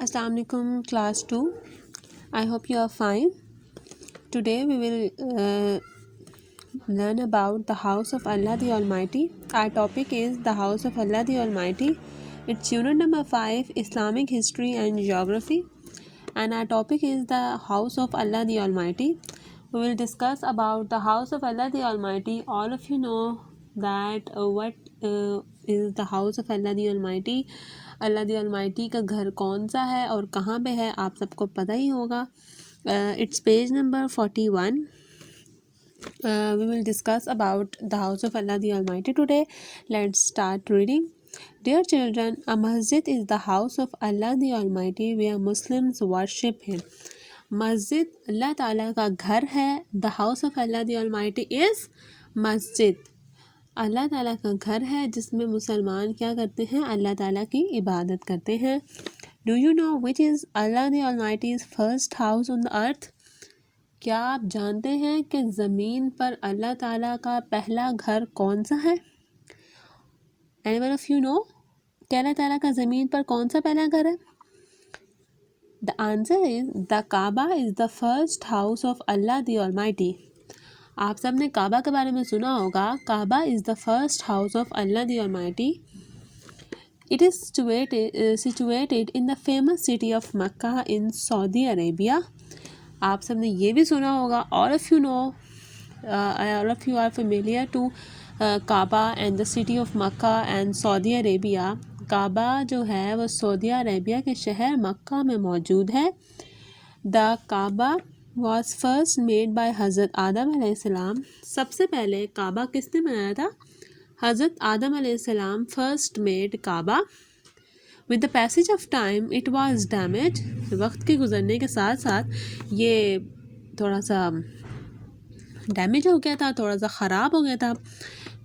Assalamu alaikum class 2. I hope you are fine. Today we will learn about the house of Allah the Almighty. Our topic is the house of Allah the Almighty. It's unit number 5, Islamic history and geography, and our topic is the house of Allah the Almighty. We will discuss about the house of Allah the Almighty. All of you know that what is the house of Allah the Almighty. Allah the Almighty का घर कौन सा है और कहाँ पे है, आप सबको पता ही होगा. It's page number 41. We will discuss about the house of Allah the Almighty today. Let's start reading. Dear children, a masjid is the house of Allah the Almighty where Muslims worship Him. मस्जिद अल्लाह ताला का घर है. The house of Allah the Almighty is मस्जिद. अल्लाह ताला का घर है जिसमें मुसलमान क्या करते हैं, अल्लाह ताला की इबादत करते हैं. Do you know which is Allah the almighty's first house on the earth? क्या आप जानते हैं कि ज़मीन पर अल्लाह ताला का पहला घर कौन सा है? एनीवन ऑफ यू नो कि अल्लाह ताला का ज़मीन पर कौन सा पहला घर है? The answer is the Kaaba is the first house of Allah the almighty. आप सब ने काबा के बारे में सुना होगा. Kaaba is the first house of Allah the almighty. It is situated in the famous city of Mecca in Saudi Arabia. आप सब ने ये भी सुना होगा. all of you are familiar to Kaaba and the city of Mecca and Saudi Arabia. काबा जो है वो सऊदी अरेबिया के शहर मक्का में मौजूद है. The Kaaba was first made by हज़रत आदम अलैहिस्सलाम. सबसे पहले काबा किसने बनाया था? हज़रत आदम अलैहिस्सलाम first made Kaaba. With the passage of time it was damage. वक्त के गुजरने के साथ साथ ये थोड़ा सा डैमेज हो गया था, थोड़ा सा ख़राब हो गया था.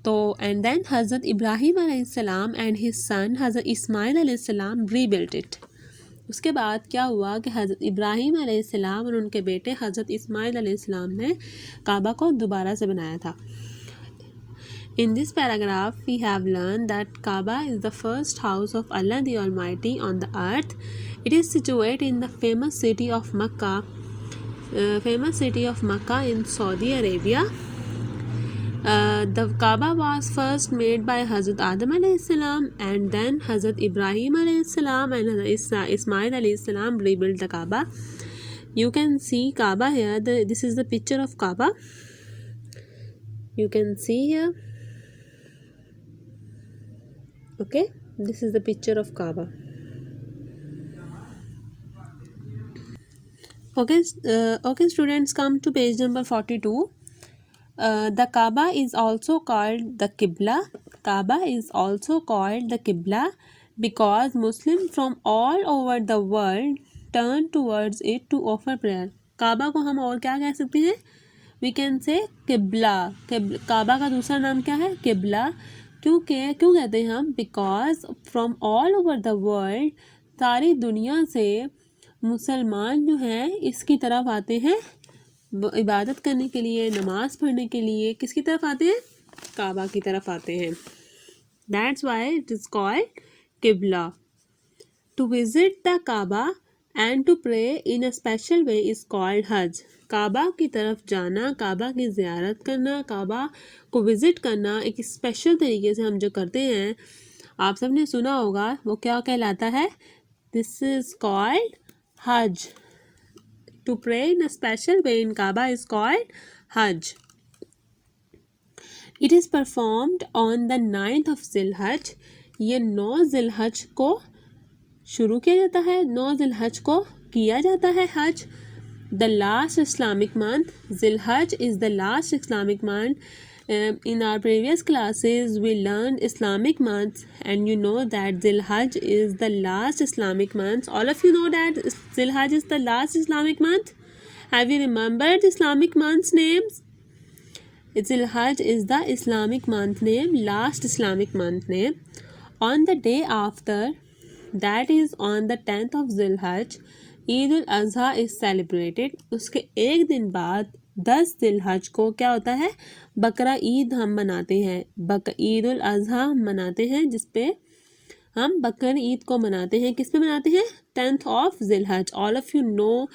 तो एंड देन हज़रत इब्राहीम अलैहिस्सलाम एंड हिज सन हज़रत इस्माइल अलैहिस्सलाम रीबिल्ट इट. उसके बाद क्या हुआ कि हज़रत इब्राहीम अलैहिस्सलाम और उनके बेटे हज़रत इस्माइल अलैहिस्सलाम ने काबा को दोबारा से बनाया था. In this paragraph, we have learned that Kaaba is the first house of Allah the Almighty on the earth. It is situated in the famous city of Makkah in Saudi Arabia. The Kaaba was first made by Hazrat Adam alayhi salam, and then Hazrat Ibrahim alayhi salam and Hazrat Ismail alayhi salam rebuilt the Kaaba. You can see Kaaba here. This is the picture of Kaaba. You can see here. Okay, this is the picture of Kaaba. Okay, students, come to page number 42. The Kaaba is also called the Qibla. Kaaba is also called the Qibla because Muslims from all over the world turn towards it to offer prayer. काबा को हम और क्या कह सकते हैं? We can say Qibla. काबा का दूसरा नाम क्या है? Qibla. क्यों कहते हैं हम? Because from all over the world, सारी दुनिया से मुसलमान जो हैं इसकी तरफ आते हैं इबादत करने के लिए, नमाज़ पढ़ने के लिए. किसकी तरफ आते हैं? काबा की तरफ आते हैं. That's why it is called qibla. To visit the Kaaba and to pray in a special way is called hajj. Kaaba की तरफ जाना, काबा की ज़ियारत करना, काबा को विज़िट करना एक स्पेशल तरीके से हम जो करते हैं, आप सब ने सुना होगा, वो क्या कहलाता है? This is called hajj. To pray in a special way in Kaaba is called hajj. It is performed on the 9th of Zilhajj. ये 9 ज़िलहज को शुरू किया जाता है, 9 ज़िलहज को किया जाता है हज. The last Islamic month, Zilhaj is the last Islamic month. In our previous classes, we learned Islamic months, and you know that Zilhaj is the last Islamic month. All of you know that Zilhaj is the last Islamic month. Have you remembered Islamic months' names? Zilhaj is the Islamic month name, last Islamic month name. On the day after, that is on the 10th of Zilhaj, Eid ul Azha is celebrated. उसके एक दिन बाद 10 ज़िलहज को क्या होता है? बकरा ईद हम मनाते हैं. ईद उल अज़हा मनाते हैं जिस पे हम बकर ईद को मनाते हैं. किस पे मनाते हैं? 10th of Zilhaj. All of you know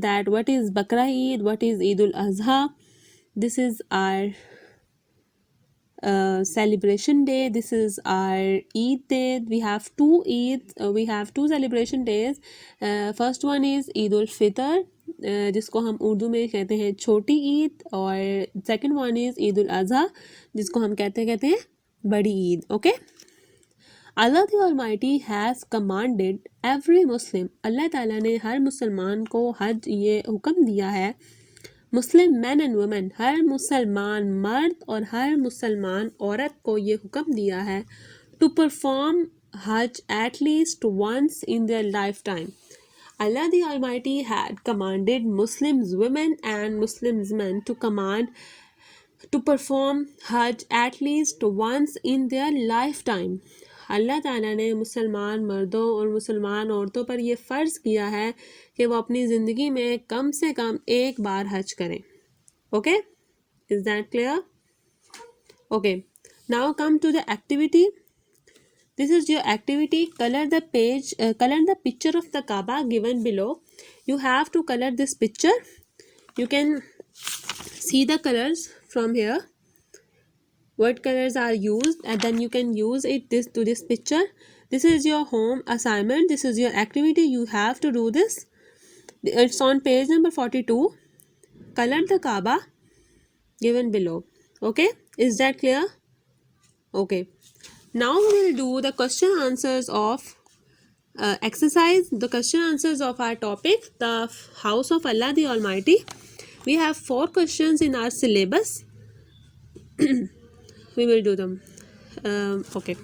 that what is Bakra Eid, what is Eid al-Azha. This is our celebration day. This is our Eid day. We have two Eids. We have two celebration days. First one is Eid ul-Fitr, जिसको हम उर्दू में कहते हैं छोटी ईद, और second one is Eid ul Azha, जिसको हम कहते हैं बड़ी Eid. Okay. Allah the Almighty has commanded every Muslim. अल्लाह ताला ने हर मुसलमान को हज ये हुक्म दिया है. मुस्लिम मैन एंड वुमेन, हर मुसलमान मर्द और हर मुसलमान औरत को ये हुक्म दिया है, to perform hajj at least once in their lifetime. Allah the Almighty had commanded Muslims women and Muslims men to perform Hajj at least once in their lifetime. अल्लाह ताला ने मुसलमान मर्दों और मुसलमान औरतों पर यह फ़र्ज़ किया है कि वो अपनी ज़िंदगी में कम से कम एक बार हज करें. Okay, is that clear? Okay, now come to the activity. This is your activity. Color the picture of the Kaaba given below. You have to color this picture. You can see the colors from here. What colors are used, and then you can use this picture. This is your home assignment. This is your activity. You have to do this. It's on page number 42. Color the Kaaba given below. Okay, is that clear? Okay. Now we will do the question answers of exercise, the question answers of our topic, the House of Allah the Almighty. We have 4 questions in our syllabus. We will do them. Okay.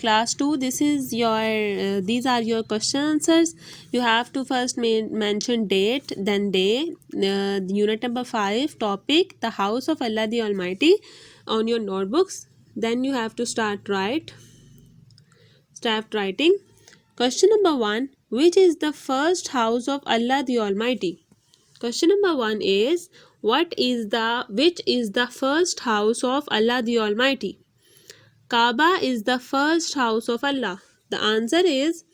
Class 2, this is your these are your question answers. You have to first mention date, then day, unit number 5, topic, the House of Allah the Almighty, on your notebooks. Then you have to start writing. Question number 1, which is the first house of Allah the Almighty? Question number 1 is, which is the first house of Allah the Almighty? Kaaba is the first house of Allah. The answer is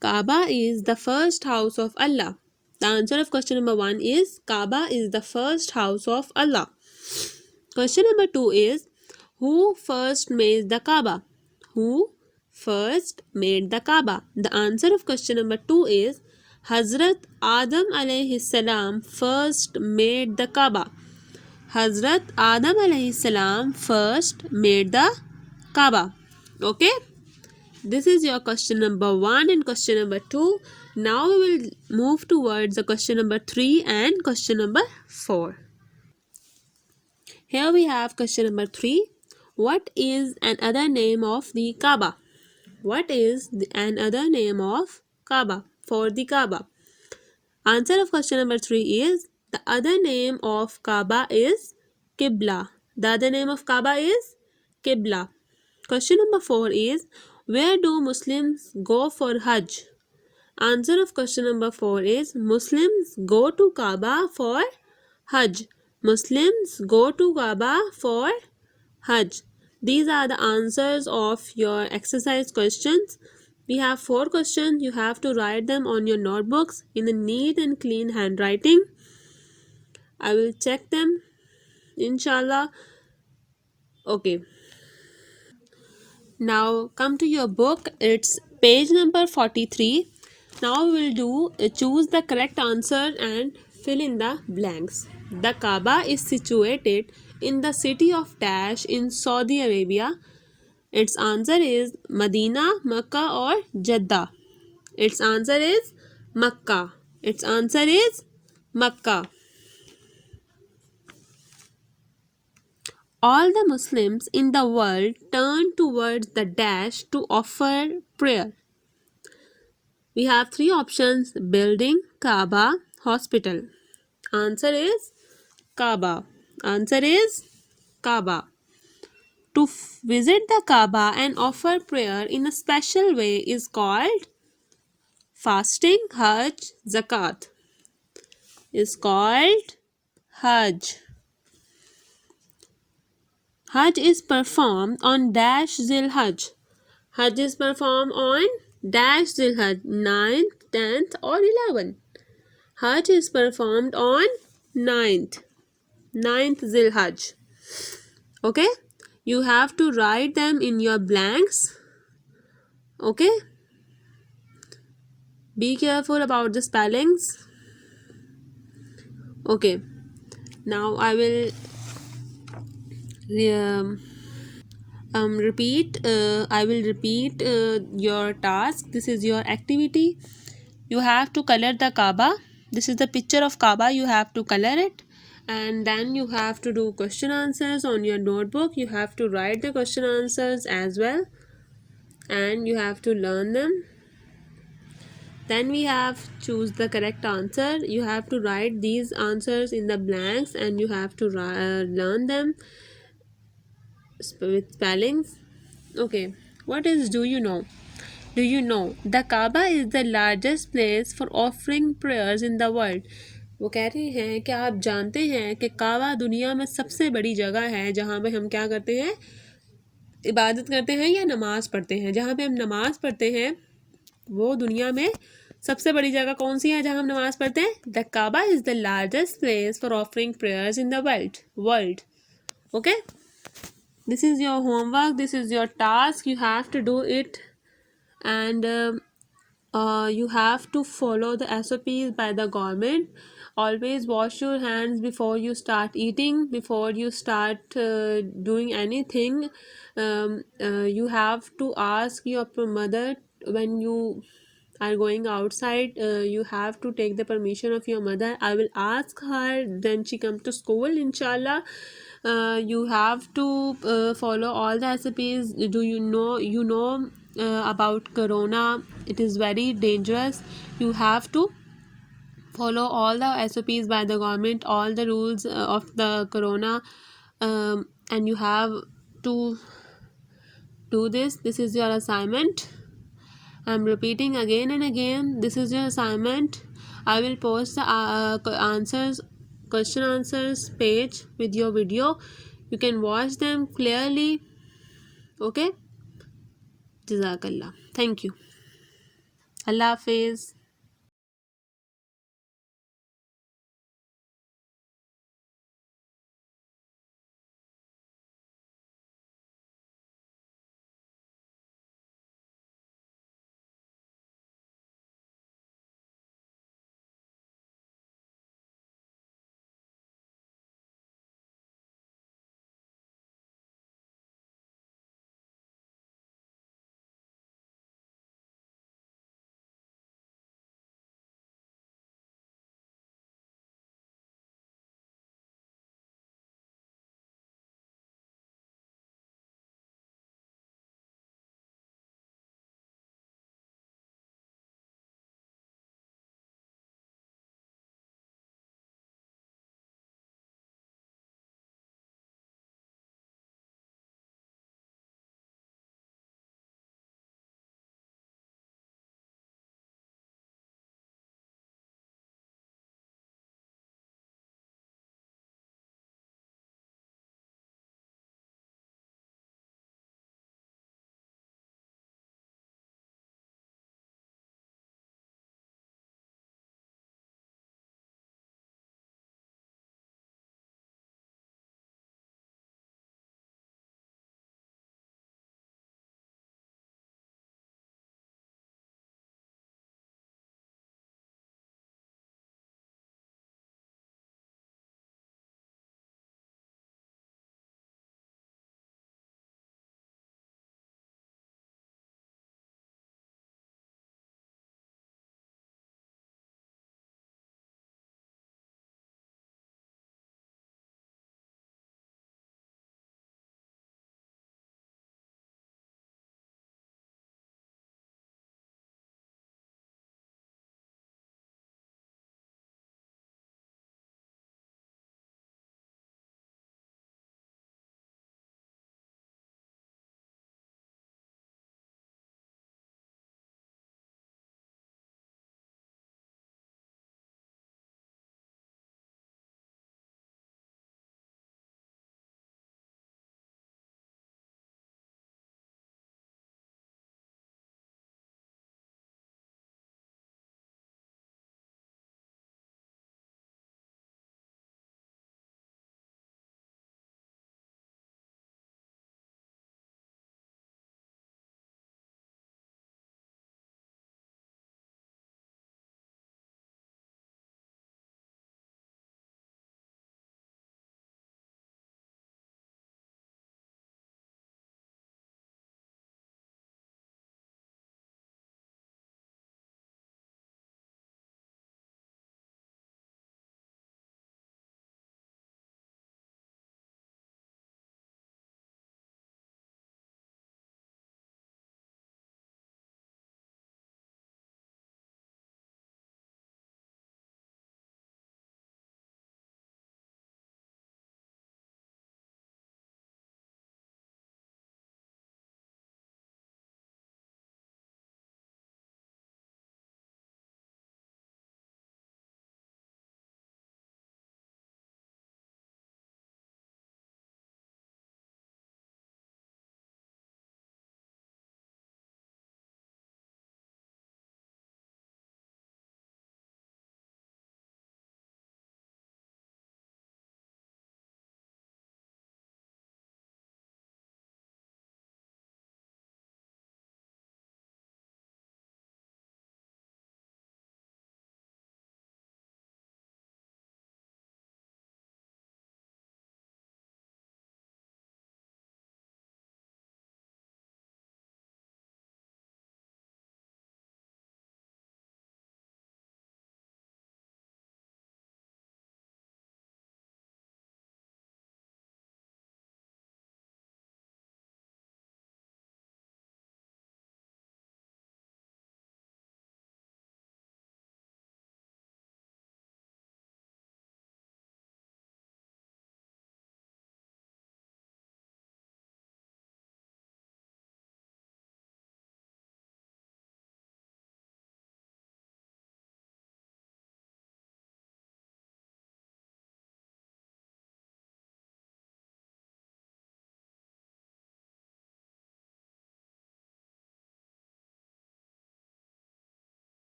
Kaaba is the first house of Allah. The answer of question number 1 is Kaaba is the first house of Allah. Question number 2 is, who first made the Kaaba? Who first made the Kaaba? The answer of question number 2 is Hazrat Adam alayhi salam first made the Kaaba. Hazrat Adam alayhi salam first made the Kaaba. Okay? This is your question number 1 and question number 2. Now we will move towards the question number 3 and question number 4. Here we have question number 3. What is another name of the Kaaba? What is another name of Kaaba, for the Kaaba? Answer of question number 3 is, the other name of Kaaba is Qibla. The other name of Kaaba is Qibla. Question number 4 is, where do Muslims go for Hajj? Answer of question number 4 is, Muslims go to Kaaba for Hajj. Muslims go to Kaaba for Hajj. These are the answers of your exercise questions. We have 4 questions. You have to write them on your notebooks in a neat and clean handwriting. I will check them, inshallah. Okay. Now come to your book. It's page number 43. Now we will do choose the correct answer and fill in the blanks. The Kaaba is situated in the city of Dash in Saudi Arabia. Its answer is Medina, Makkah or Jeddah. Its answer is Makkah. Its answer is Makkah. All the Muslims in the world turn towards the Dash to offer prayer. We have 3 options: building, Kaaba, hospital. Answer is Kaaba. Answer is Kaaba. To visit the Kaaba and offer prayer in a special way is called fasting, Hajj, Zakat. Is called Hajj. Hajj is performed on dash Zil Hajj. Hajj is performed on dash Zil Hajj, 9th, 10th or 11th. Hajj is performed on 9th Zil Hajj. Okay? You have to write them in your blanks. Okay? Be careful about the spellings. Okay. Now I will repeat. I will repeat your task. This is your activity. You have to color the Kaaba. This is the picture of Kaaba. You have to color it, and then you have to do question answers on your notebook. You have to write the question answers as well, and you have to learn them. Then we have choose the correct answer. You have to write these answers in the blanks, and you have to learn them with spellings. Okay, what is do you know? Do you know the Kaaba is the largest place for offering prayers in the world? वो कह रहे हैं कि आप जानते हैं कि काबा दुनिया में सबसे बड़ी जगह है जहाँ पे हम क्या करते हैं, इबादत करते हैं या नमाज पढ़ते हैं. जहाँ पे हम नमाज पढ़ते हैं वो दुनिया में सबसे बड़ी जगह कौन सी है जहाँ हम नमाज पढ़ते हैं? The Kaaba is the largest place for offering prayers in the world. Okay, this is your homework, this is your task. You have to do it, and you have to follow the SOPs by the government. Always wash your hands before you start eating, before you start doing anything. You have to ask your mother when you are going outside. You have to take the permission of your mother. I will ask her then she comes to school, inshallah. You have to follow all the SOPs. Do you know about corona? It is very dangerous. You have to follow all the SOPs by the government, all the rules of the corona, and you have to do this. This is your assignment. I'm repeating again and again. This is your assignment. I will post the question answers page with your video. You can watch them clearly. Okay? Jazakallah. Thank you. Allah Hafiz.